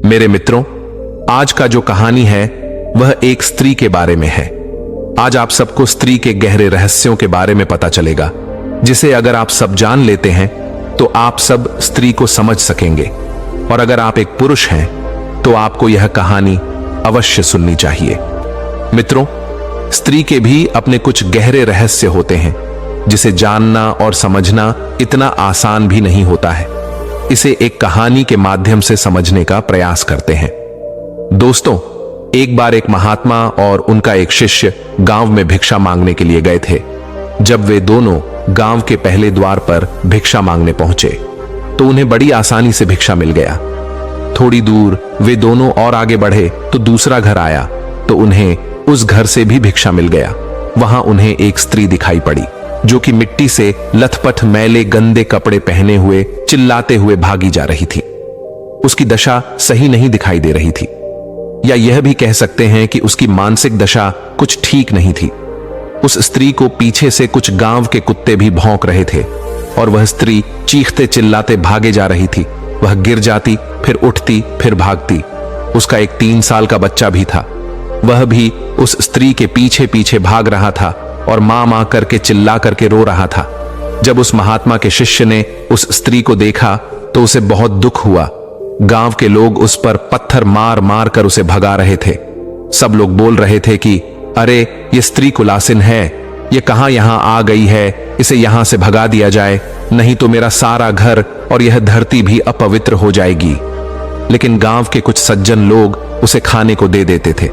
मेरे मित्रों, आज का जो कहानी है वह एक स्त्री के बारे में है। आज आप सबको स्त्री के गहरे रहस्यों के बारे में पता चलेगा, जिसे अगर आप सब जान लेते हैं तो आप सब स्त्री को समझ सकेंगे। और अगर आप एक पुरुष हैं तो आपको यह कहानी अवश्य सुननी चाहिए। मित्रों, स्त्री के भी अपने कुछ गहरे रहस्य होते हैं, जिसे जानना और समझना इतना आसान भी नहीं होता है। इसे एक कहानी के माध्यम से समझने का प्रयास करते हैं। दोस्तों, एक बार एक महात्मा और उनका एक शिष्य गांव में भिक्षा मांगने के लिए गए थे। जब वे दोनों गांव के पहले द्वार पर भिक्षा मांगने पहुंचे तो उन्हें बड़ी आसानी से भिक्षा मिल गया। थोड़ी दूर वे दोनों और आगे बढ़े तो दूसरा घर आया तो उन्हें उस घर से भी भिक्षा मिल गया। वहां उन्हें एक स्त्री दिखाई पड़ी जो कि मिट्टी से लथपथ मैले गंदे कपड़े पहने हुए चिल्लाते हुए भागी जा रही थी। उसकी दशा सही नहीं दिखाई दे रही थी, या यह भी कह सकते हैं कि उसकी मानसिक दशा कुछ ठीक नहीं थी। उस स्त्री को पीछे से कुछ गांव के कुत्ते भी भौंक रहे थे और वह स्त्री चीखते चिल्लाते भागे जा रही थी। वह गिर जाती, फिर उठती, फिर भागती। उसका एक 3 साल का बच्चा भी था। वह भी उस स्त्री के पीछे पीछे भाग रहा था और मां मां करके चिल्ला करके रो रहा था। जब उस महात्मा के शिष्य ने उस स्त्री को देखा तो उसे बहुत दुख हुआ। गांव के लोग उस पर पत्थर मार मार कर उसे भगा रहे थे। सब लोग बोल रहे थे कि अरे, ये स्त्री कुलासिन है, ये कहां यहां आ गई है, इसे यहां से भगा दिया जाए, नहीं तो मेरा सारा घर और यह धरती भी अपवित्र हो जाएगी। लेकिन गांव के कुछ सज्जन लोग उसे खाने को दे देते थे।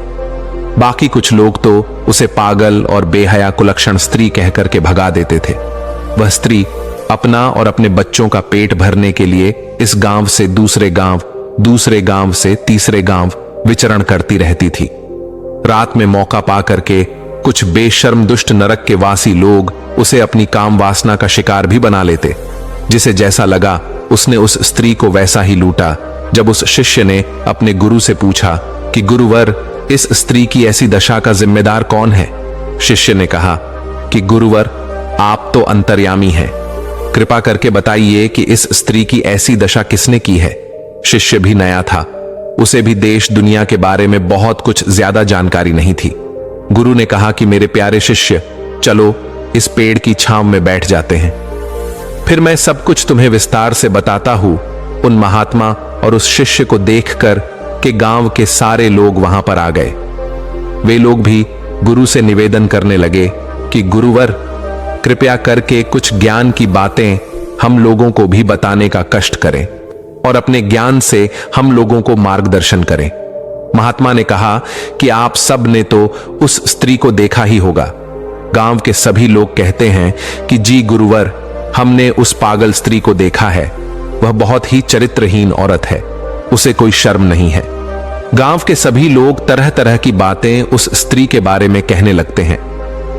बाकी कुछ लोग तो उसे पागल और बेहया कुलक्षण स्त्री कह करके भगा देते थे। वह स्त्री अपना और अपने बच्चों का पेट भरने के लिए इस गांव से दूसरे गांव, दूसरे गांव से तीसरे गांव विचरण करती रहती थी। रात में मौका पा करके कुछ बेशर्म दुष्ट नरक के वासी लोग उसे अपनी काम वासना का शिकार भी बना लेते। जिसे जैसा लगा उसने उस स्त्री को वैसा ही लूटा। जब उस शिष्य ने अपने गुरु से पूछा कि गुरुवर, इस स्त्री की ऐसी दशा का जिम्मेदार कौन है? शिष्य ने कहा कि गुरुवर, आप तो अंतर्यामी हैं, कृपा करके बताइए कि इस स्त्री की ऐसी दशा किसने की है। शिष्य भी नया था, उसे भी देश दुनिया के बारे में बहुत कुछ ज्यादा जानकारी नहीं थी। गुरु ने कहा कि मेरे प्यारे शिष्य, चलो इस पेड़ की छांव में बैठ जाते हैं, फिर मैं सब कुछ तुम्हें विस्तार से बताता हूं। उन महात्मा और उस शिष्य को देखकर कि गांव के सारे लोग वहां पर आ गए। वे लोग भी गुरु से निवेदन करने लगे कि गुरुवर, कृपया करके कुछ ज्ञान की बातें हम लोगों को भी बताने का कष्ट करें और अपने ज्ञान से हम लोगों को मार्गदर्शन करें। महात्मा ने कहा कि आप सब ने तो उस स्त्री को देखा ही होगा। गांव के सभी लोग कहते हैं कि जी गुरुवर, हमने उस पागल स्त्री को देखा है। वह बहुत ही चरित्रहीन औरत है, उसे कोई शर्म नहीं है। गांव के सभी लोग तरह तरह की बातें उस स्त्री के बारे में कहने लगते हैं।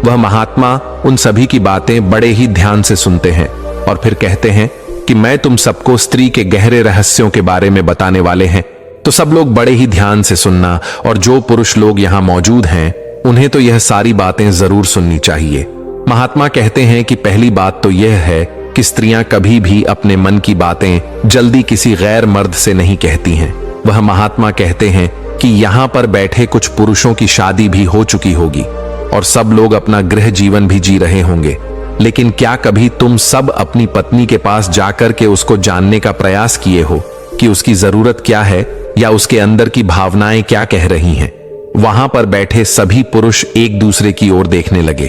वह महात्मा उन सभी की बातें बड़े ही ध्यान से सुनते हैं और फिर कहते हैं कि मैं तुम सबको स्त्री के गहरे रहस्यों के बारे में बताने वाले हैं, तो सब लोग बड़े ही ध्यान से सुनना। और जो पुरुष लोग यहां मौजूद हैं उन्हें तो यह सारी बातें जरूर सुननी चाहिए। महात्मा कहते हैं कि पहली बात तो यह है कि स्त्रियां कभी भी अपने मन की बातें जल्दी किसी गैर मर्द से नहीं कहती हैं। वह महात्मा कहते हैं कि यहां पर बैठे कुछ पुरुषों की शादी भी हो चुकी होगी और सब लोग अपना गृह जीवन भी जी रहे होंगे, लेकिन क्या कभी तुम सब अपनी पत्नी के पास जाकर के उसको जानने का प्रयास किए हो कि उसकी जरूरत क्या है या उसके अंदर की भावनाएं क्या कह रही हैं? वहां पर बैठे सभी पुरुष एक दूसरे की ओर देखने लगे।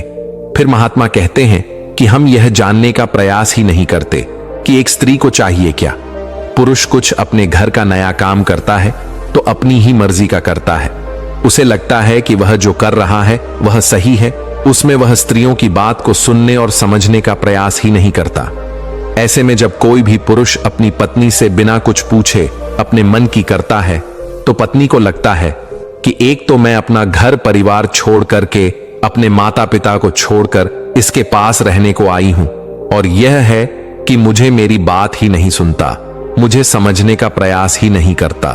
फिर महात्मा कहते हैं कि हम यह जानने का प्रयास ही नहीं करते कि एक स्त्री को चाहिए क्या। पुरुष कुछ अपने घर का नया काम करता है तो अपनी ही मर्जी का करता है। उसे लगता है कि वह जो कर रहा है वह सही है, उसमें वह स्त्रियों की बात को सुनने और समझने का प्रयास ही नहीं करता। ऐसे में जब कोई भी पुरुष अपनी पत्नी से बिना कुछ पूछे अपने मन की करता है तो पत्नी को लगता है कि एक तो मैं अपना घर परिवार छोड़ करके, अपने माता पिता को छोड़कर इसके पास रहने को आई हूं, और यह है कि मुझे मेरी बात ही नहीं सुनता, मुझे समझने का प्रयास ही नहीं करता।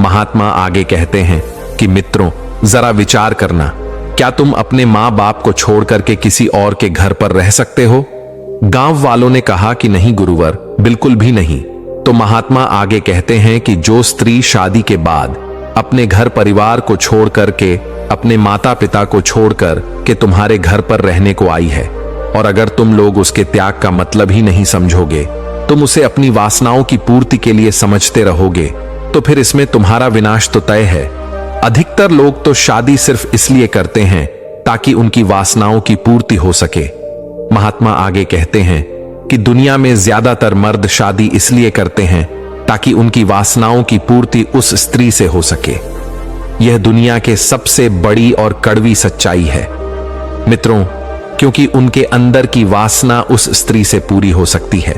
महात्मा आगे कहते हैं कि मित्रों, जरा विचार करना, क्या तुम अपने मां बाप को छोड़ करके किसी और के घर पर रह सकते हो? गांव वालों ने कहा कि नहीं गुरुवर, बिल्कुल भी नहीं। तो महात्मा आगे कहते हैं कि जो स्त्री शादी के बाद अपने घर परिवार को छोड़ करके, अपने माता पिता को छोड़कर के तुम्हारे घर पर रहने को आई है, और अगर तुम लोग उसके त्याग का मतलब ही नहीं समझोगे, तुम उसे अपनी वासनाओं की पूर्ति के लिए समझते रहोगे, तो फिर इसमें तुम्हारा विनाश तो तय है। अधिकतर लोग तो शादी सिर्फ इसलिए करते हैं ताकि उनकी वासनाओं की पूर्ति हो सके। महात्मा आगे कहते हैं कि दुनिया में ज्यादातर मर्द शादी इसलिए करते हैं ताकि उनकी वासनाओं की पूर्ति उस स्त्री से हो सके। यह दुनिया के सबसे बड़ी और कड़वी सच्चाई है मित्रों, क्योंकि उनके अंदर की वासना उस स्त्री से पूरी हो सकती है।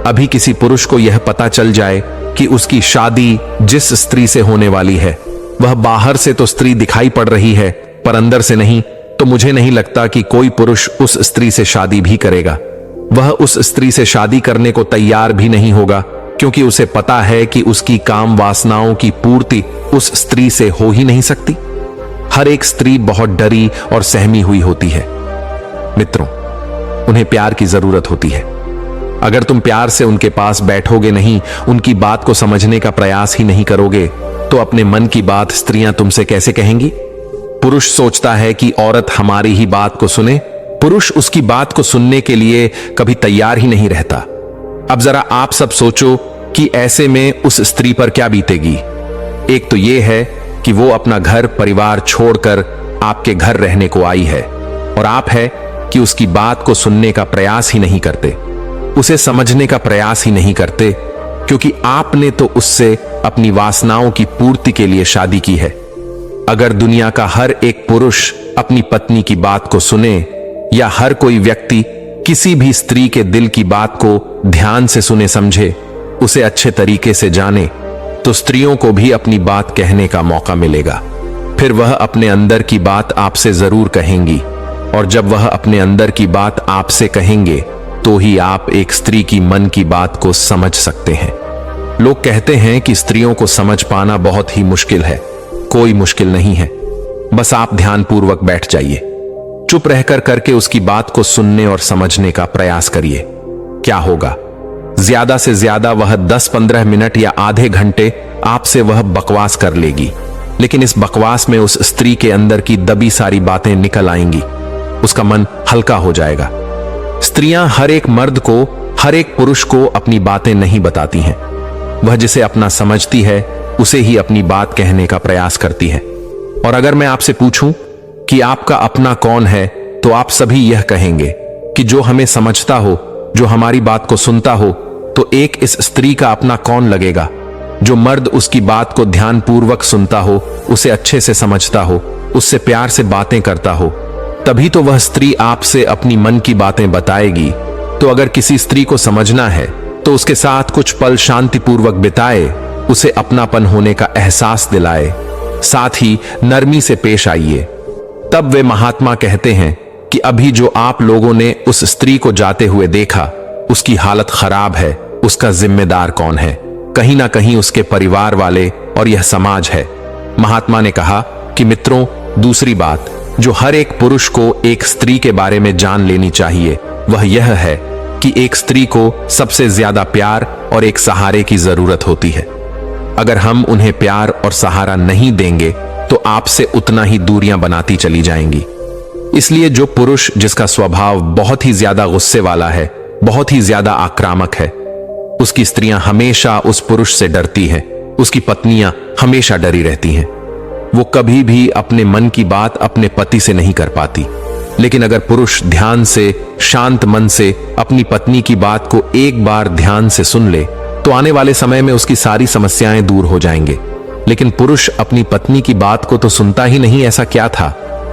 अभी किसी पुरुष को यह पता चल जाए कि उसकी शादी जिस स्त्री से होने वाली है वह बाहर से तो स्त्री दिखाई पड़ रही है पर अंदर से नहीं, तो मुझे नहीं लगता कि कोई पुरुष उस स्त्री से शादी भी करेगा। वह उस स्त्री से शादी करने को तैयार भी नहीं होगा, क्योंकि उसे पता है कि उसकी काम वासनाओं की पूर्ति उस स्त्री से हो ही नहीं सकती। हर एक स्त्री बहुत डरी और सहमी हुई होती है मित्रों, उन्हें प्यार की जरूरत होती है। अगर तुम प्यार से उनके पास बैठोगे नहीं, उनकी बात को समझने का प्रयास ही नहीं करोगे, तो अपने मन की बात स्त्रियां तुमसे कैसे कहेंगी? पुरुष सोचता है कि औरत हमारी ही बात को सुने, पुरुष उसकी बात को सुनने के लिए कभी तैयार ही नहीं रहता। अब जरा आप सब सोचो कि ऐसे में उस स्त्री पर क्या बीतेगी। एक तो यह है कि वो अपना घर परिवार छोड़कर आपके घर रहने को आई है, और आप है कि उसकी बात को सुनने का प्रयास ही नहीं करते, उसे समझने का प्रयास ही नहीं करते, क्योंकि आपने तो उससे अपनी वासनाओं की पूर्ति के लिए शादी की है। अगर दुनिया का हर एक पुरुष अपनी पत्नी की बात को सुने, या हर कोई व्यक्ति किसी भी स्त्री के दिल की बात को ध्यान से सुने समझे, उसे अच्छे तरीके से जाने, तो स्त्रियों को भी अपनी बात कहने का मौका मिलेगा। फिर वह अपने अंदर की बात आपसे जरूर कहेंगी, और जब वह अपने अंदर की बात आपसे कहेंगे तो ही आप एक स्त्री की मन की बात को समझ सकते हैं। लोग कहते हैं कि स्त्रियों को समझ पाना बहुत ही मुश्किल है। कोई मुश्किल नहीं है, बस आप ध्यानपूर्वक बैठ जाइए, चुप रहकर करके उसकी बात को सुनने और समझने का प्रयास करिए। क्या होगा, ज्यादा से ज्यादा वह 10-15 मिनट या आधे घंटे आपसे वह बकवास कर लेगी, लेकिन इस बकवास में उस स्त्री के अंदर की दबी सारी बातें निकल आएंगी, उसका मन हल्का हो जाएगा। स्त्रियां हर एक मर्द को, हर एक पुरुष को अपनी बातें नहीं बताती हैं। वह जिसे अपना समझती है उसे ही अपनी बात कहने का प्रयास करती है। और अगर मैं आपसे पूछूं कि आपका अपना कौन है, तो आप सभी यह कहेंगे कि जो हमें समझता हो, जो हमारी बात को सुनता हो। तो एक इस स्त्री का अपना कौन लगेगा? जो मर्द उसकी बात को ध्यानपूर्वक सुनता हो, उसे अच्छे से समझता हो, उससे प्यार से बातें करता हो, तभी तो वह स्त्री आपसे अपनी मन की बातें बताएगी। तो अगर किसी स्त्री को समझना है तो उसके साथ कुछ पल शांतिपूर्वक बिताए, उसे अपनापन होने का एहसास दिलाए, साथ ही नरमी से पेश आइए। तब वे महात्मा कहते हैं कि अभी जो आप लोगों ने उस स्त्री को जाते हुए देखा, उसकी हालत खराब है, उसका जिम्मेदार कौन है? कहीं ना कहीं उसके परिवार वाले और यह समाज है। महात्मा ने कहा कि मित्रों, दूसरी बात जो हर एक पुरुष को एक स्त्री के बारे में जान लेनी चाहिए, वह यह है कि एक स्त्री को सबसे ज्यादा प्यार और एक सहारे की जरूरत होती है। अगर हम उन्हें प्यार और सहारा नहीं देंगे तो आपसे उतना ही दूरियां बनाती चली जाएंगी। इसलिए जो पुरुष जिसका स्वभाव बहुत ही ज्यादा गुस्से वाला है, बहुत ही ज्यादा आक्रामक है, उसकी स्त्रियां हमेशा उस पुरुष से डरती हैं, उसकी पत्नियां हमेशा डरी रहती हैं। वो कभी भी अपने मन की बात अपने पति से नहीं कर पाती। लेकिन अगर पुरुष ध्यान से, शांत मन से अपनी पत्नी की बात को एक बार ध्यान से सुन ले, तो आने वाले समय में उसकी सारी समस्याएं दूर हो जाएंगे। लेकिन पुरुष अपनी पत्नी की बात को तो सुनता ही नहीं। ऐसा क्या था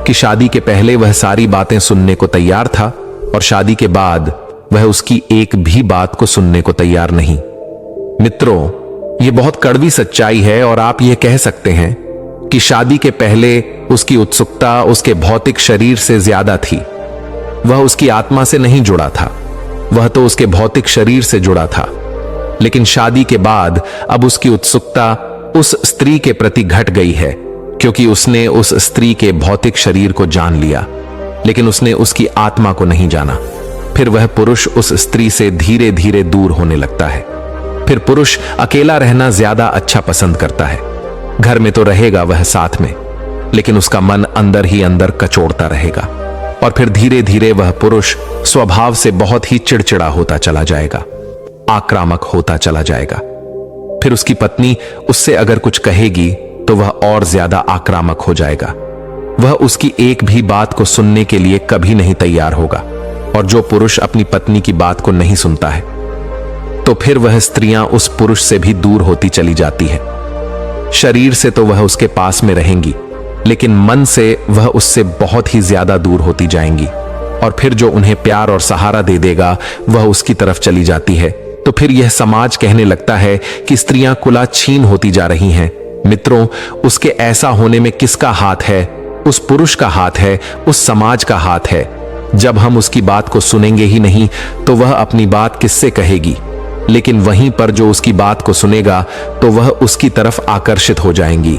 कि शादी के पहले वह सारी बातें सुनने को तैयार था, और शादी के बाद वह उसकी एक भी बात को सुनने को तैयार नहीं। मित्रों, यह बहुत कड़वी सच्चाई है, और आप यह कह सकते हैं कि शादी के पहले उसकी उत्सुकता उसके भौतिक शरीर से ज्यादा थी। वह उसकी आत्मा से नहीं जुड़ा था, वह तो उसके भौतिक शरीर से जुड़ा था। लेकिन शादी के बाद अब उसकी उत्सुकता उस स्त्री के प्रति घट गई है, क्योंकि उसने उस स्त्री के भौतिक शरीर को जान लिया, लेकिन उसने उसकी आत्मा को नहीं जाना। फिर वह पुरुष उस स्त्री से धीरे धीरे दूर होने लगता है। फिर पुरुष अकेला रहना ज्यादा अच्छा पसंद करता है। घर में तो रहेगा वह साथ में, लेकिन उसका मन अंदर ही अंदर कचोड़ता रहेगा। और फिर धीरे धीरे वह पुरुष स्वभाव से बहुत ही चिड़चिड़ा होता चला जाएगा, आक्रामक होता चला जाएगा। फिर उसकी पत्नी उससे अगर कुछ कहेगी तो वह और ज्यादा आक्रामक हो जाएगा। वह उसकी एक भी बात को सुनने के लिए कभी नहीं तैयार होगा। और जो पुरुष अपनी पत्नी की बात को नहीं सुनता है, तो फिर वह स्त्रियां उस पुरुष से भी दूर होती चली जाती है। शरीर से तो वह उसके पास में रहेंगी, लेकिन मन से वह उससे बहुत ही ज्यादा दूर होती जाएंगी। और फिर जो उन्हें प्यार और सहारा दे देगा वह उसकी तरफ चली जाती है। तो फिर यह समाज कहने लगता है कि स्त्रियां कुलाछीन होती जा रही हैं। मित्रों, उसके ऐसा होने में किसका हाथ है? उस पुरुष का हाथ है, उस समाज का हाथ है। जब हम उसकी बात को सुनेंगे ही नहीं तो वह अपनी बात किससे कहेगी? लेकिन वहीं पर जो उसकी बात को सुनेगा तो वह उसकी तरफ आकर्षित हो जाएंगी।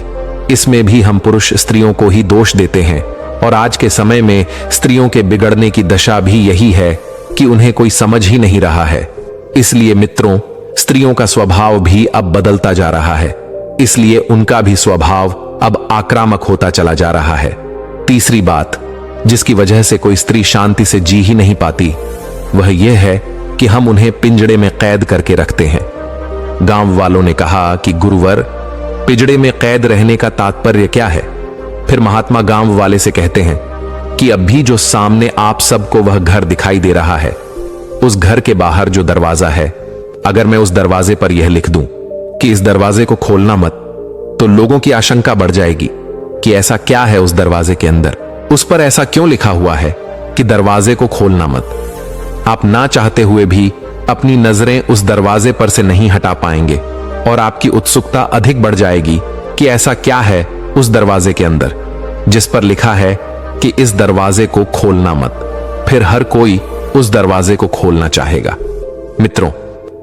इसमें भी हम पुरुष स्त्रियों को ही दोष देते हैं। और आज के समय में स्त्रियों के बिगड़ने की दशा भी यही है कि उन्हें कोई समझ ही नहीं रहा है। इसलिए मित्रों, स्त्रियों का स्वभाव भी अब बदलता जा रहा है। इसलिए उनका भी स्वभाव अब आक्रामक होता चला जा रहा है। तीसरी बात जिसकी वजह से कोई स्त्री शांति से जी ही नहीं पाती, वह यह है कि हम उन्हें पिंजड़े में कैद करके रखते हैं। गांव वालों ने कहा कि गुरुवर, पिंजड़े में कैद रहने का तात्पर्य क्या है? फिर महात्मा गांव वाले से कहते हैं कि अभी जो सामने आप सबको वह घर दिखाई दे रहा है, उस घर के बाहर जो दरवाजा है, अगर मैं उस दरवाजे पर यह लिख दूं कि इस दरवाजे को खोलना मत, तो लोगों की आशंका बढ़ जाएगी कि ऐसा क्या है उस दरवाजे के अंदर, उस पर ऐसा क्यों लिखा हुआ है कि दरवाजे को खोलना मत। आप ना चाहते हुए भी अपनी नजरें उस दरवाजे पर से नहीं हटा पाएंगे और आपकी उत्सुकता अधिक बढ़ जाएगी कि ऐसा क्या है उस दरवाजे के अंदर जिस पर लिखा है कि इस दरवाजे को खोलना मत। फिर हर कोई उस दरवाजे को खोलना चाहेगा। मित्रों,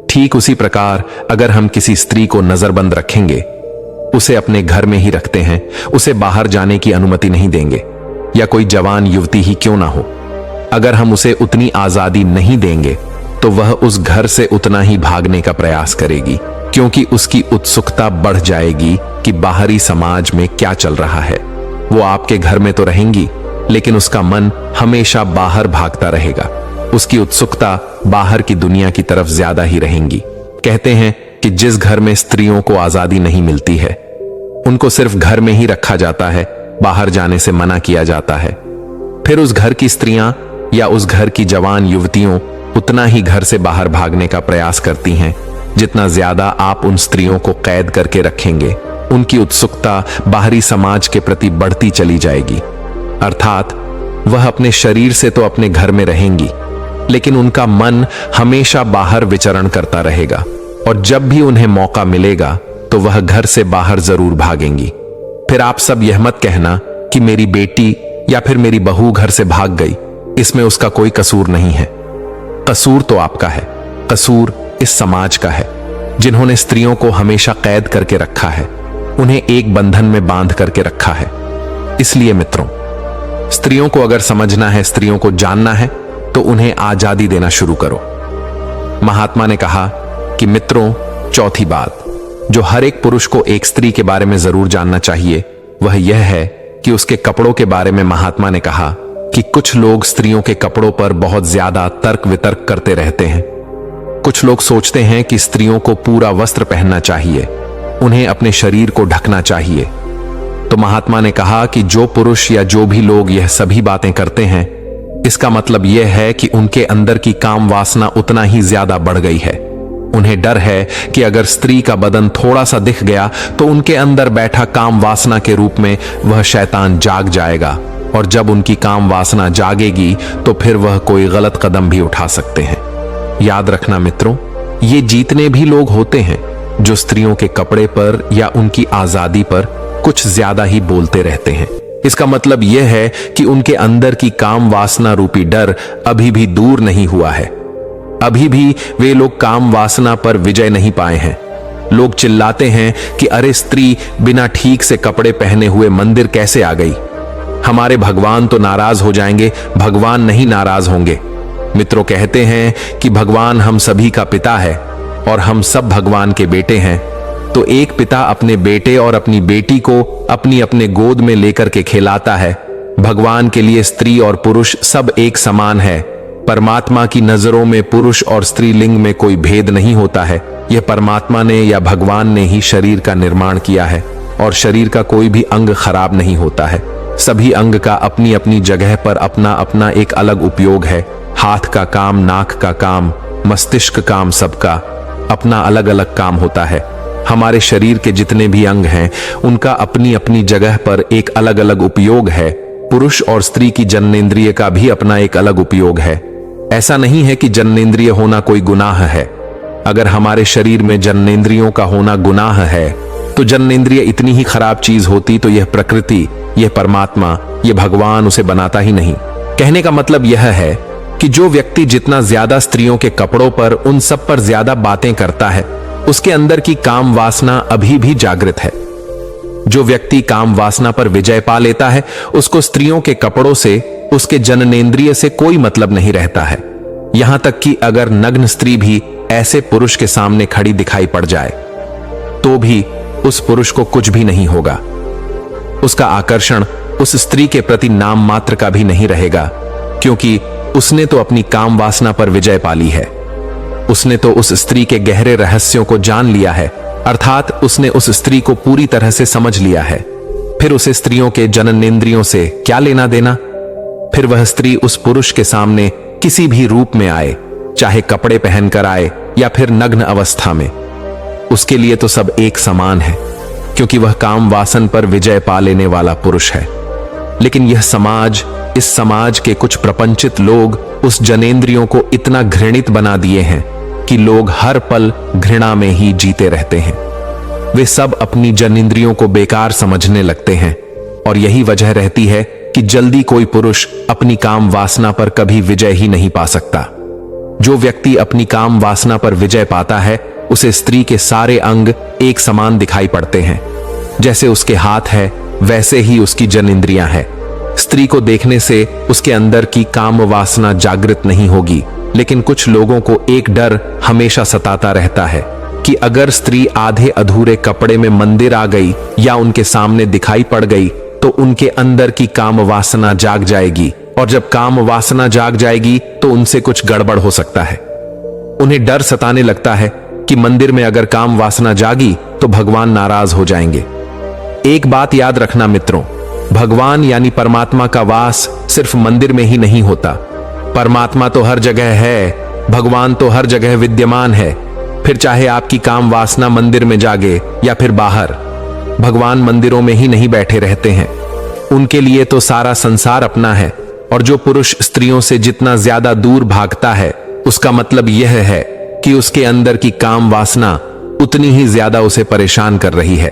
ठीक उसी प्रकार अगर हम किसी स्त्री को नजरबंद रखेंगे, उसे अपने घर में ही रखते हैं, उसे बाहर जाने की अनुमति नहीं देंगे, या कोई जवान युवती ही क्यों ना हो, अगर हम उसे उतनी आजादी नहीं देंगे तो वह उस घर से उतना ही भागने का प्रयास करेगी, क्योंकि उसकी उत्सुकता बढ़ जाएगी कि बाहरी समाज में क्या चल रहा है। वो आपके घर में तो रहेंगी, लेकिन उसका मन हमेशा बाहर भागता रहेगा। उसकी उत्सुकता बाहर की दुनिया की तरफ ज्यादा ही रहेंगी। कहते हैं कि जिस घर में स्त्रियों को आजादी नहीं मिलती है, उनको सिर्फ घर में ही रखा जाता है, बाहर जाने से मना किया जाता है। फिर उस घर की स्त्रियां या उस घर की जवान युवतियों उतना ही घर से बाहर भागने का प्रयास करती हैं जितना ज्यादा आप उन स्त्रियों को कैद करके रखेंगे। उनकी उत्सुकता बाहरी समाज के प्रति बढ़ती चली जाएगी। अर्थात वह अपने शरीर से तो अपने घर में रहेंगी, लेकिन उनका मन हमेशा बाहर विचरण करता रहेगा। और जब भी उन्हें मौका मिलेगा तो वह घर से बाहर जरूर भागेंगी। फिर आप सब यह मत कहना कि मेरी बेटी या फिर मेरी बहू घर से भाग गई, इसमें उसका कोई कसूर नहीं है। कसूर तो आपका है, कसूर इस समाज का है, जिन्होंने स्त्रियों को हमेशा कैद करके रखा है, उन्हें एक बंधन में बांध करके रखा है। इसलिए मित्रों, स्त्रियों को अगर समझना है, स्त्रियों को जानना है, तो उन्हें आजादी देना शुरू करो। महात्मा ने कहा कि मित्रों, चौथी बात जो हर एक पुरुष को एक स्त्री के बारे में जरूर जानना चाहिए, वह यह है कि उसके कपड़ों के बारे में महात्मा ने कहा कि कुछ लोग स्त्रियों के कपड़ों पर बहुत ज्यादा तर्क वितर्क करते रहते हैं। कुछ लोग सोचते हैं कि स्त्रियों को पूरा वस्त्र पहनना चाहिए, उन्हें अपने शरीर को ढकना चाहिए। तो महात्मा ने कहा कि जो पुरुष या जो भी लोग यह सभी बातें करते हैं, इसका मतलब यह है कि उनके अंदर की काम वासना उतना ही ज्यादा बढ़ गई है। उन्हें डर है कि अगर स्त्री का बदन थोड़ा सा दिख गया तो उनके अंदर बैठा काम वासना के रूप में वह शैतान जाग जाएगा, और जब उनकी काम वासना जागेगी तो फिर वह कोई गलत कदम भी उठा सकते हैं। याद रखना मित्रों, ये जितने भी लोग होते हैं जो स्त्रियों के कपड़े पर या उनकी आजादी पर कुछ ज्यादा ही बोलते रहते हैं, इसका मतलब यह है कि उनके अंदर की काम वासना रूपी डर अभी भी दूर नहीं हुआ है। अभी भी वे लोग काम वासना पर विजय नहीं पाए हैं। लोग चिल्लाते हैं कि अरे स्त्री बिना ठीक से कपड़े पहने हुए मंदिर कैसे आ गई, हमारे भगवान तो नाराज हो जाएंगे। भगवान नहीं नाराज होंगे। मित्रों, कहते हैं कि भगवान हम सभी का पिता है, और हम सब भगवान के बेटे हैं, तो एक पिता अपने बेटे और अपनी बेटी को अपने गोद में लेकर के खिलाता है। भगवान के लिए स्त्री और पुरुष सब एक समान है। परमात्मा की नजरों में पुरुष और स्त्री लिंग में कोई भेद नहीं होता है। यह परमात्मा ने या भगवान ने ही शरीर का निर्माण किया है और शरीर का कोई भी अंग खराब नहीं होता है। सभी अंग का अपनी अपनी जगह पर अपना अपना एक अलग उपयोग है। हाथ का काम, नाक का काम, मस्तिष्क काम, सबका अपना अलग अलग काम होता है। हमारे शरीर के जितने भी अंग हैं उनका अपनी अपनी जगह पर एक अलग अलग उपयोग है। पुरुष और स्त्री की जननेंद्रिय का भी अपना एक अलग उपयोग है। ऐसा नहीं है कि जननेंद्रिय होना कोई गुनाह है। अगर हमारे शरीर में जननेंद्रियों का होना गुनाह है तो जननेंद्रिय इतनी ही खराब चीज होती तो यह प्रकृति, यह परमात्मा, यह भगवान उसे बनाता ही नहीं। कहने का मतलब यह है कि जो व्यक्ति जितना ज्यादा स्त्रियों के कपड़ों पर, उन सब पर ज्यादा बातें करता है, उसके अंदर की काम वासना अभी भी जागृत है। जो व्यक्ति काम वासना पर विजय पा लेता है उसको स्त्रियों के कपड़ों से, उसके जननेंद्रिय से कोई मतलब नहीं रहता है। यहां तक कि अगर नग्न स्त्री भी ऐसे पुरुष के सामने खड़ी दिखाई पड़ जाए तो भी उस पुरुष को कुछ भी नहीं होगा। उसका आकर्षण उस स्त्री के प्रति नाम मात्र का भी नहीं रहेगा, क्योंकि उसने तो अपनी काम वासना पर विजय पा ली है। उसने तो उस स्त्री के गहरे रहस्यों को जान लिया है, अर्थात उसने उस स्त्री को पूरी तरह से समझ लिया है। फिर उसे स्त्रियों के जननेंद्रियों से क्या लेना देना। फिर वह स्त्री उस पुरुष के सामने किसी भी रूप में आए, चाहे कपड़े पहनकर आए या फिर नग्न अवस्था में, उसके लिए तो सब एक समान है, क्योंकि वह काम वासन पर विजय पा लेने वाला पुरुष है। लेकिन यह समाज, इस समाज के कुछ प्रपंचित लोग उस जनेंद्रियों को इतना घृणित बना दिए हैं कि लोग हर पल घृणा में ही जीते रहते हैं। वे सब अपनी जनेंद्रियों को बेकार समझने लगते हैं और यही वजह रहती है कि जल्दी कोई पुरुष अपनी काम वासना पर कभी विजय ही नहीं पा सकता। जो व्यक्ति अपनी काम वासना पर विजय पाता है उसे स्त्री के सारे अंग एक समान दिखाई पड़ते हैं। जैसे उसके हाथ है वैसे ही उसकी जननेंद्रियां हैं। स्त्री को देखने से उसके अंदर की काम वासना जागृत नहीं होगी, लेकिन कुछ लोगों को एक डर हमेशा सताता रहता है कि अगर स्त्री आधे अधूरे कपड़े में मंदिर आ गई या उनके सामने दिखाई पड़ गई तो उनके अंदर की काम वासना जाग जाएगी, और जब काम वासना जाग जाएगी तो उनसे कुछ गड़बड़ हो सकता है। उन्हें डर सताने लगता है कि मंदिर में अगर काम वासना जागी तो भगवान नाराज हो जाएंगे। एक बात याद रखना मित्रों, भगवान यानी परमात्मा का वास सिर्फ मंदिर में ही नहीं होता। परमात्मा तो हर जगह है, भगवान तो हर जगह विद्यमान है। फिर चाहे आपकी काम वासना मंदिर में जागे या फिर बाहर, भगवान मंदिरों में ही नहीं बैठे रहते हैं। उनके लिए तो सारा संसार अपना है। और जो पुरुष स्त्रियों से जितना ज्यादा दूर भागता है उसका मतलब यह है कि उसके अंदर की काम वासना उतनी ही ज्यादा उसे परेशान कर रही है।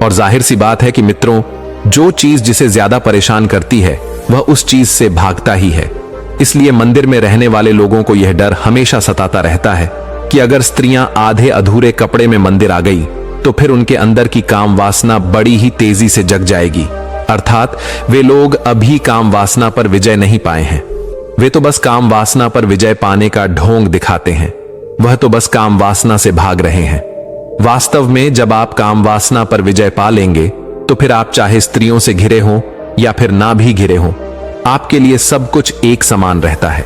और जाहिर सी बात है कि मित्रों, जो चीज जिसे ज्यादा परेशान करती है वह उस चीज से भागता ही है। इसलिए मंदिर में रहने वाले लोगों को यह डर हमेशा सताता रहता है कि अगर स्त्रियां आधे अधूरे कपड़े में मंदिर आ गई तो फिर उनके अंदर की काम वासना बड़ी ही तेजी से जग जाएगी। अर्थात वे लोग अभी काम वासना पर विजय नहीं पाए हैं, वे तो बस काम वासना पर विजय पाने का ढोंग दिखाते हैं। वह तो बस काम वासना से भाग रहे हैं। वास्तव में जब आप काम वासना पर विजय पा लेंगे तो फिर आप चाहे स्त्रियों से घिरे हों या फिर ना भी घिरे हों, आपके लिए सब कुछ एक समान रहता है।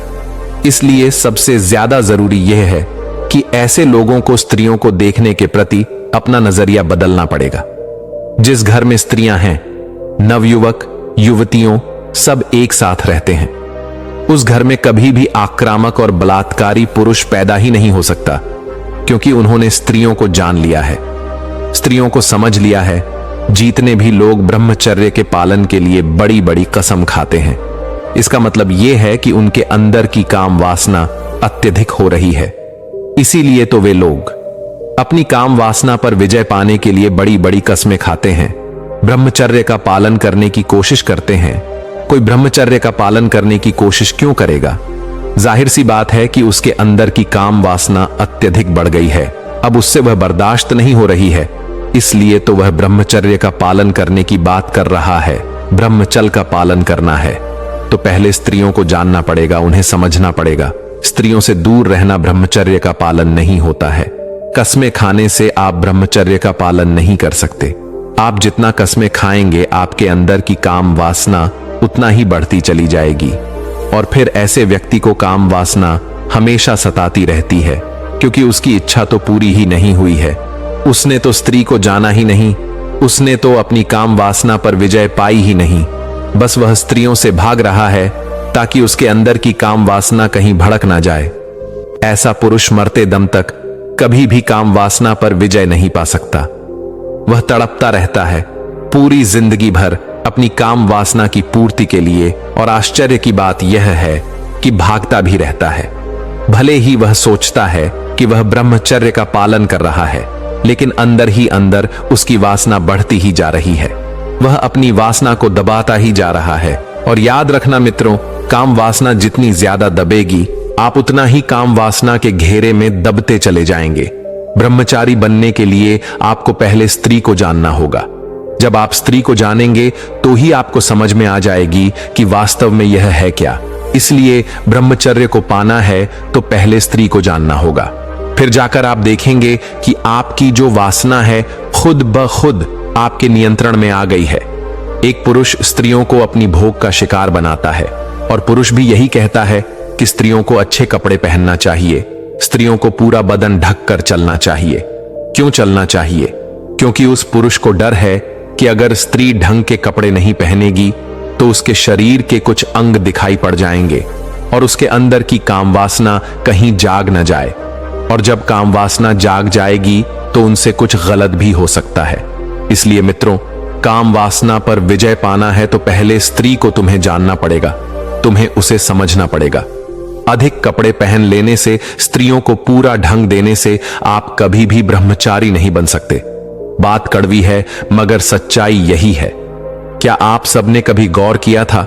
इसलिए सबसे ज्यादा जरूरी यह है कि ऐसे लोगों को स्त्रियों को देखने के प्रति अपना नजरिया बदलना पड़ेगा। जिस घर में स्त्रियां हैं, नवयुवक युवतियों सब एक साथ रहते हैं, उस घर में कभी भी आक्रामक और बलात्कारी पुरुष पैदा ही नहीं हो सकता, क्योंकि उन्होंने स्त्रियों को जान लिया है, स्त्रियों को समझ लिया है। जीतने भी लोग ब्रह्मचर्य के पालन के लिए बड़ी बड़ी कसम खाते हैं, इसका मतलब यह है कि उनके अंदर की काम वासना अत्यधिक हो रही है। इसीलिए तो वे लोग अपनी काम वासना पर विजय पाने के लिए बड़ी बड़ी कस्में खाते हैं, ब्रह्मचर्य का पालन करने की कोशिश करते हैं। कोई ब्रह्मचर्य का पालन करने की कोशिश क्यों करेगा? जाहिर सी बात है कि उसके अंदर की काम वासना अत्यधिक बढ़ गई है, अब उससे वह बर्दाश्त नहीं हो रही है, इसलिए तो वह ब्रह्मचर्य का पालन करने की बात कर रहा है। ब्रह्मचर्य का पालन करना है तो पहले स्त्रियों को जानना पड़ेगा, उन्हें समझना पड़ेगा। स्त्रियों से दूर रहना ब्रह्मचर्य का पालन नहीं होता है। कस्में खाने से आप ब्रह्मचर्य का पालन नहीं कर सकते। आप जितना कस्में खाएंगे आपके अंदर की काम वासना उतना ही बढ़ती चली जाएगी और फिर ऐसे व्यक्ति को काम वासना हमेशा सताती रहती है, क्योंकि उसकी इच्छा तो पूरी ही नहीं हुई है। उसने तो स्त्री को जाना ही नहीं, उसने तो अपनी काम वासना पर विजय पाई ही नहीं। बस वह स्त्रियों से भाग रहा है ताकि उसके अंदर की काम वासना कहीं भड़क ना जाए। ऐसा पुरुष मरते दम तक कभी भी काम वासना पर विजय नहीं पा सकता। वह तड़पता रहता है पूरी जिंदगी भर अपनी काम वासना की पूर्ति के लिए, और आश्चर्य की बात यह है कि भागता भी रहता है। भले ही वह सोचता है कि वह ब्रह्मचर्य का पालन कर रहा है, लेकिन अंदर ही अंदर उसकी वासना बढ़ती ही जा रही है। वह अपनी वासना को दबाता ही जा रहा है। और याद रखना मित्रों, काम वासना जितनी ज्यादा दबेगी आप उतना ही काम वासना के घेरे में दबते चले जाएंगे। ब्रह्मचारी बनने के लिए आपको पहले स्त्री को जानना होगा। जब आप स्त्री को जानेंगे तो ही आपको समझ में आ जाएगी कि वास्तव में यह है क्या। इसलिए ब्रह्मचर्य को पाना है तो पहले स्त्री को जानना होगा। फिर जाकर आप देखेंगे कि आपकी जो वासना है खुद ब खुद आपके नियंत्रण में आ गई है। एक पुरुष स्त्रियों को अपनी भोग का शिकार बनाता है, और पुरुष भी यही कहता है कि स्त्रियों को अच्छे कपड़े पहनना चाहिए, स्त्रियों को पूरा बदन ढक कर चलना चाहिए। क्यों चलना चाहिए? क्योंकि उस पुरुष को डर है कि अगर स्त्री ढंग के कपड़े नहीं पहनेगी तो उसके शरीर के कुछ अंग दिखाई पड़ जाएंगे और उसके अंदर की काम वासना कहीं जाग न जाए, और जब काम वासना जाग जाएगी तो उनसे कुछ गलत भी हो सकता है। इसलिए मित्रों, काम वासना पर विजय पाना है तो पहले स्त्री को तुम्हें जानना पड़ेगा, तुम्हें उसे समझना पड़ेगा। अधिक कपड़े पहन लेने से, स्त्रियों को पूरा ढंग देने से आप कभी भी ब्रह्मचारी नहीं बन सकते। बात कड़वी है मगर सच्चाई यही है। क्या आप सबने कभी गौर किया था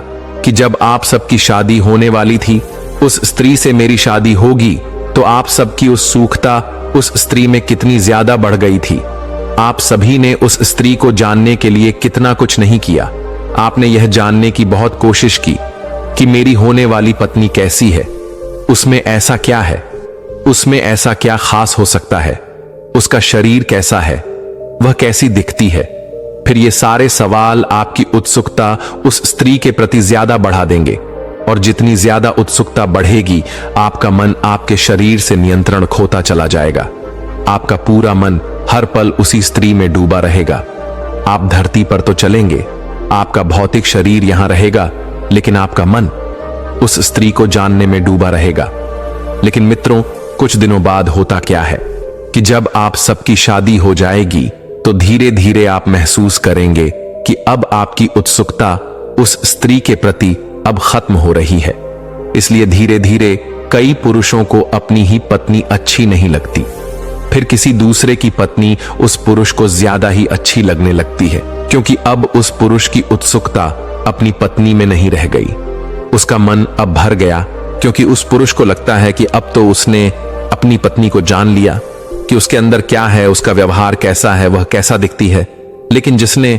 कि जब आप सबकी शादी होने वाली थी, उस स्त्री से मेरी शादी होगी, तो आप सबकी उत्सुकता उस स्त्री में कितनी ज्यादा बढ़ गई थी। आप सभी ने उस स्त्री को जानने के लिए कितना कुछ नहीं किया। आपने यह जानने की बहुत कोशिश की कि मेरी होने वाली पत्नी कैसी है, उसमें ऐसा क्या है, उसमें ऐसा क्या खास हो सकता है, उसका शरीर कैसा है, वह कैसी दिखती है। फिर ये सारे सवाल आपकी उत्सुकता उस स्त्री के प्रति ज्यादा बढ़ा देंगे, और जितनी ज्यादा उत्सुकता बढ़ेगी आपका मन आपके शरीर से नियंत्रण खोता चला जाएगा। आपका पूरा मन हर पल उसी स्त्री में डूबा रहेगा। आप धरती पर तो चलेंगे, आपका भौतिक शरीर यहां रहेगा, लेकिन आपका मन उस स्त्री को जानने में डूबा रहेगा। लेकिन मित्रों, कुछ दिनों बाद होता क्या है कि जब आप सबकी शादी हो जाएगी तो धीरे धीरे आप महसूस करेंगे कि अब आपकी उत्सुकता उस स्त्री के प्रति अब खत्म हो रही है। इसलिए धीरे धीरे कई पुरुषों को अपनी ही पत्नी अच्छी नहीं लगती, फिर किसी दूसरे की पत्नी उस पुरुष को ज्यादा ही अच्छी लगने लगती है, क्योंकि अब उस पुरुष की उत्सुकता अपनी पत्नी में नहीं रह गई। उसका मन अब भर गया, क्योंकि उस पुरुष को लगता है कि अब तो उसने अपनी पत्नी को जान लिया कि उसके अंदर क्या है, उसका व्यवहार कैसा है, वह कैसा दिखती है। लेकिन जिसने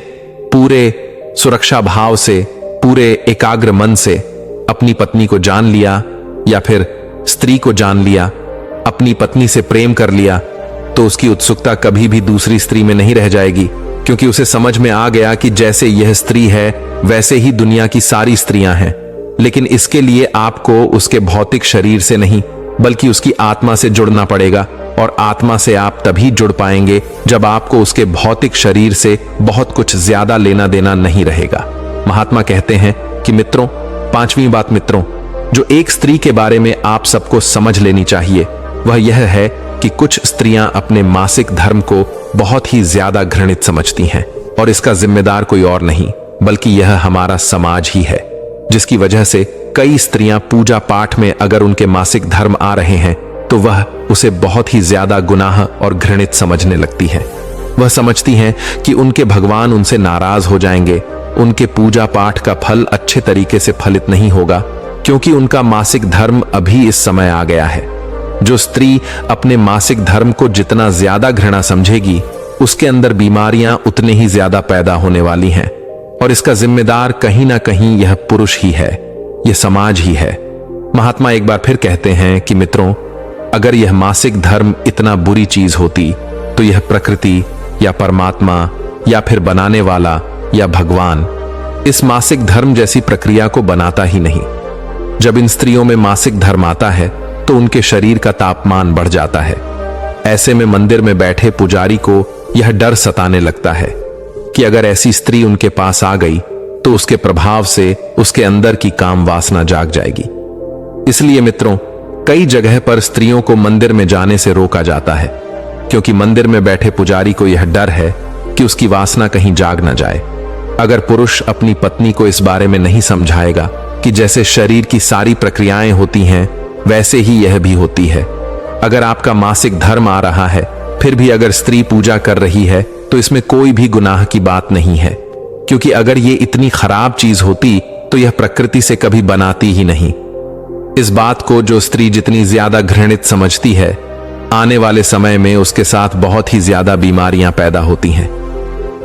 पूरे सुरक्षा भाव से, पूरे एकाग्र मन से अपनी पत्नी को जान लिया, या फिर स्त्री को जान लिया, अपनी पत्नी से प्रेम कर लिया, तो उसकी उत्सुकता कभी भी दूसरी स्त्री में नहीं रह जाएगी, क्योंकि उसे समझ में आ गया कि जैसे यह स्त्री है वैसे ही दुनिया की सारी स्त्रियां हैं। लेकिन इसके लिए आपको उसके भौतिक शरीर से नहीं बल्कि उसकी आत्मा से जुड़ना पड़ेगा, और आत्मा से आप तभी जुड़ पाएंगे जब आपको उसके भौतिक शरीर से बहुत कुछ ज्यादा लेना देना नहीं रहेगा। महात्मा कहते हैं कि मित्रों, पांचवी बात मित्रों जो एक स्त्री के बारे में आप सबको समझ लेनी चाहिए वह यह है कि कुछ स्त्रियां अपने मासिक धर्म को बहुत ही ज्यादा घृणित समझती हैं, और इसका जिम्मेदार कोई और नहीं बल्कि यह हमारा समाज ही है, जिसकी वजह से कई स्त्रियां पूजा पाठ में अगर उनके मासिक धर्म आ रहे हैं तो वह उसे बहुत ही ज्यादा गुनाह और घृणित समझने लगती हैं। वह समझती हैं कि उनके भगवान उनसे नाराज हो जाएंगे, उनके पूजा पाठ का फल अच्छे तरीके से फलित नहीं होगा, क्योंकि उनका मासिक धर्म अभी इस समय आ गया है। जो स्त्री अपने मासिक धर्म को जितना ज्यादा घृणा समझेगी उसके अंदर बीमारियां उतने ही ज्यादा पैदा होने वाली हैं, और इसका जिम्मेदार कहीं ना कहीं यह पुरुष ही है, यह समाज ही है। महात्मा एक बार फिर कहते हैं कि मित्रों, अगर यह मासिक धर्म इतना बुरी चीज होती तो यह प्रकृति या परमात्मा या फिर बनाने वाला या भगवान इस मासिक धर्म जैसी प्रक्रिया को बनाता ही नहीं। जब इन स्त्रियों में मासिक धर्म आता है तो उनके शरीर का तापमान बढ़ जाता है। ऐसे में मंदिर में बैठे पुजारी को यह डर सताने लगता है कि अगर ऐसी स्त्री उनके पास आ गई तो उसके प्रभाव से उसके अंदर की काम वासना जाग जाएगी। इसलिए मित्रों, कई जगह पर स्त्रियों को मंदिर में जाने से रोका जाता है, क्योंकि मंदिर में बैठे पुजारी को यह डर है कि उसकी वासना कहीं जाग न जाए। अगर पुरुष अपनी पत्नी को इस बारे में नहीं समझाएगा कि जैसे शरीर की सारी प्रक्रियाएं होती हैं वैसे ही यह भी होती है। अगर आपका मासिक धर्म आ रहा है फिर भी अगर स्त्री पूजा कर रही है तो इसमें कोई भी गुनाह की बात नहीं है, क्योंकि अगर ये इतनी खराब चीज होती तो यह प्रकृति से कभी बनाती ही नहीं। इस बात को जो स्त्री जितनी ज्यादा घृणित समझती है, आने वाले समय में उसके साथ बहुत ही ज्यादा बीमारियां पैदा होती हैं।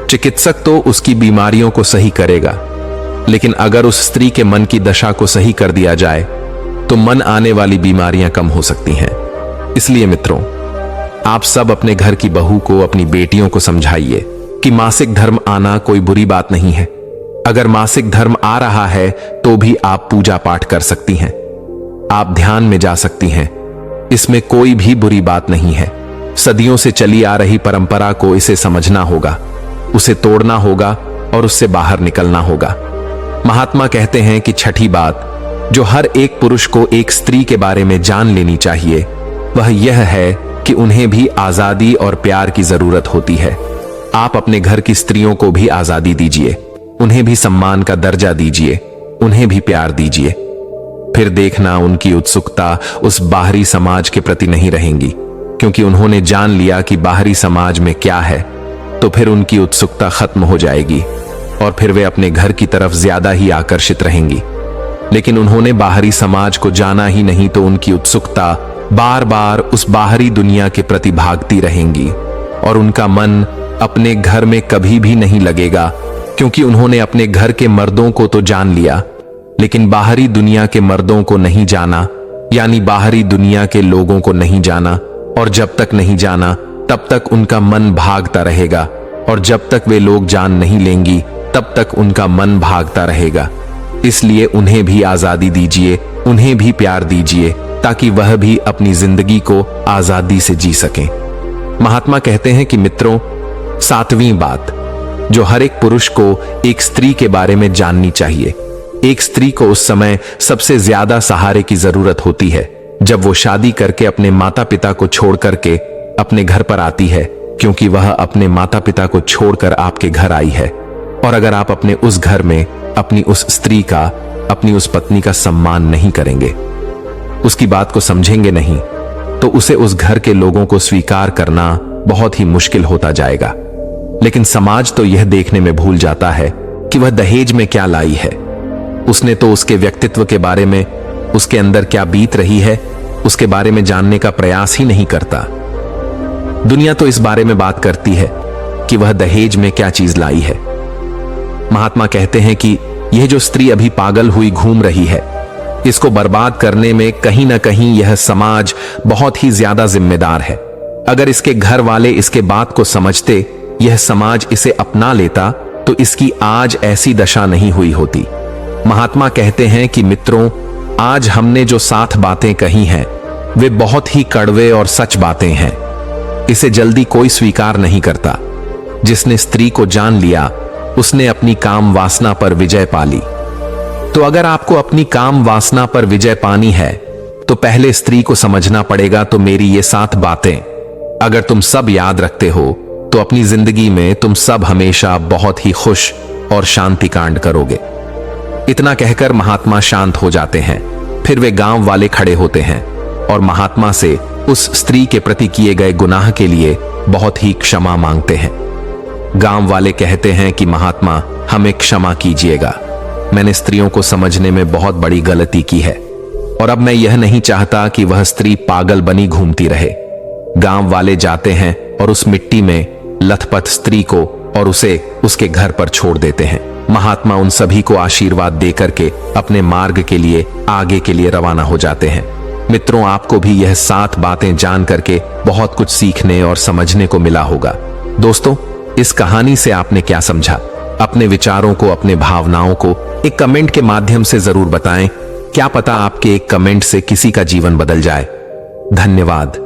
चिकित्सक तो उसकी बीमारियों को सही करेगा, लेकिन अगर उस स्त्री के मन की दशा को सही कर दिया जाए तो मन आने वाली बीमारियां कम हो सकती हैं। इसलिए मित्रों, आप सब अपने घर की बहू को, अपनी बेटियों को समझाइए कि मासिक धर्म आना कोई बुरी बात नहीं है। अगर मासिक धर्म आ रहा है तो भी आप पूजा पाठ कर सकती हैं, आप ध्यान में जा सकती हैं, इसमें कोई भी बुरी बात नहीं है। सदियों से चली आ रही परंपरा को इसे समझना होगा, उसे तोड़ना होगा और उससे बाहर निकलना होगा। महात्मा कहते हैं कि छठी बात जो हर एक पुरुष को एक स्त्री के बारे में जान लेनी चाहिए वह यह है कि उन्हें भी आजादी और प्यार की जरूरत होती है। आप अपने घर की स्त्रियों को भी आजादी दीजिए, उन्हें भी सम्मान का दर्जा दीजिए, उन्हें भी प्यार दीजिए। फिर देखना उनकी उत्सुकता उस बाहरी समाज के प्रति नहीं रहेंगी, क्योंकि उन्होंने जान लिया कि बाहरी समाज में क्या है, तो फिर उनकी उत्सुकता खत्म हो जाएगी और फिर वे अपने घर की तरफ ज्यादा ही आकर्षित रहेंगी। लेकिन उन्होंने बाहरी समाज को जाना ही नहीं तो उनकी उत्सुकता बार बार उस बाहरी दुनिया के प्रति भागती रहेंगी और उनका मन अपने घर में कभी भी नहीं लगेगा, क्योंकि उन्होंने अपने घर के मर्दों को तो जान लिया लेकिन बाहरी दुनिया के मर्दों को नहीं जाना, यानी बाहरी दुनिया के लोगों को नहीं जाना। और जब तक नहीं जाना तब तक उनका मन भागता रहेगा, और जब तक वे लोग जान नहीं लेंगी तब तक उनका मन भागता रहेगा। इसलिए उन्हें भी आजादी दीजिए, उन्हें भी प्यार दीजिए, ताकि वह भी अपनी जिंदगी को आजादी से जी सकें। महात्मा कहते हैं कि मित्रों, सातवीं बात जो हर एक पुरुष को एक स्त्री के बारे में जाननी चाहिए। एक स्त्री को उस समय सबसे ज्यादा सहारे की जरूरत होती है जब वो शादी करके अपने माता पिता को छोड़ करके अपने घर पर आती है, क्योंकि वह अपने माता पिता को छोड़कर आपके घर आई है। और अगर आप अपने उस घर में अपनी उस स्त्री का, अपनी उस पत्नी का सम्मान नहीं करेंगे, उसकी बात को समझेंगे नहीं, तो उसे उस घर के लोगों को स्वीकार करना बहुत ही मुश्किल होता जाएगा। लेकिन समाज तो यह देखने में भूल जाता है कि वह दहेज में क्या लाई है। उसने तो उसके व्यक्तित्व के बारे में, उसके अंदर क्या बीत रही है, उसके बारे में जानने का प्रयास ही नहीं करता। दुनिया तो इस बारे में बात करती है कि वह दहेज में क्या चीज लाई है। महात्मा कहते हैं कि यह जो स्त्री अभी पागल हुई घूम रही है, इसको बर्बाद करने में कहीं ना कहीं यह समाज बहुत ही ज्यादा जिम्मेदार है। अगर इसके घर वाले इसके बात को समझते, यह समाज इसे अपना लेता, तो इसकी आज ऐसी दशा नहीं हुई होती। महात्मा कहते हैं कि मित्रों, आज हमने जो 7 बातें कही हैं वे बहुत ही कड़वे और सच बातें हैं। इसे जल्दी कोई स्वीकार नहीं करता। जिसने स्त्री को जान लिया उसने अपनी काम वासना पर विजय पा ली। तो अगर आपको अपनी काम वासना पर विजय पानी है तो पहले स्त्री को समझना पड़ेगा। तो मेरी ये 7 बातें अगर तुम सब याद रखते हो तो अपनी जिंदगी में तुम सब हमेशा बहुत ही खुश और शांति कांड करोगे। इतना कहकर महात्मा शांत हो जाते हैं। फिर वे गांव वाले खड़े होते हैं और महात्मा से उस स्त्री के प्रति किए गए गुनाह के लिए बहुत ही क्षमा मांगते हैं। गांव वाले कहते हैं कि महात्मा, हमें क्षमा कीजिएगा, मैंने स्त्रियों को समझने में बहुत बड़ी गलती की है और अब मैं यह नहीं चाहता कि वह स्त्री पागल बनी घूमती रहे। गांव वाले जाते हैं और उस मिट्टी में लथपथ स्त्री को और उसे उसके घर पर छोड़ देते हैं। महात्मा उन सभी को आशीर्वाद देकर के अपने मार्ग के लिए आगे के लिए रवाना हो जाते हैं। मित्रों, आपको भी यह 7 बातें जान करके बहुत कुछ सीखने और समझने को मिला होगा। दोस्तों, इस कहानी से आपने क्या समझा? अपने विचारों को, अपने भावनाओं को एक कमेंट के माध्यम से जरूर बताएं। क्या पता आपके एक कमेंट से किसी का जीवन बदल जाए। धन्यवाद।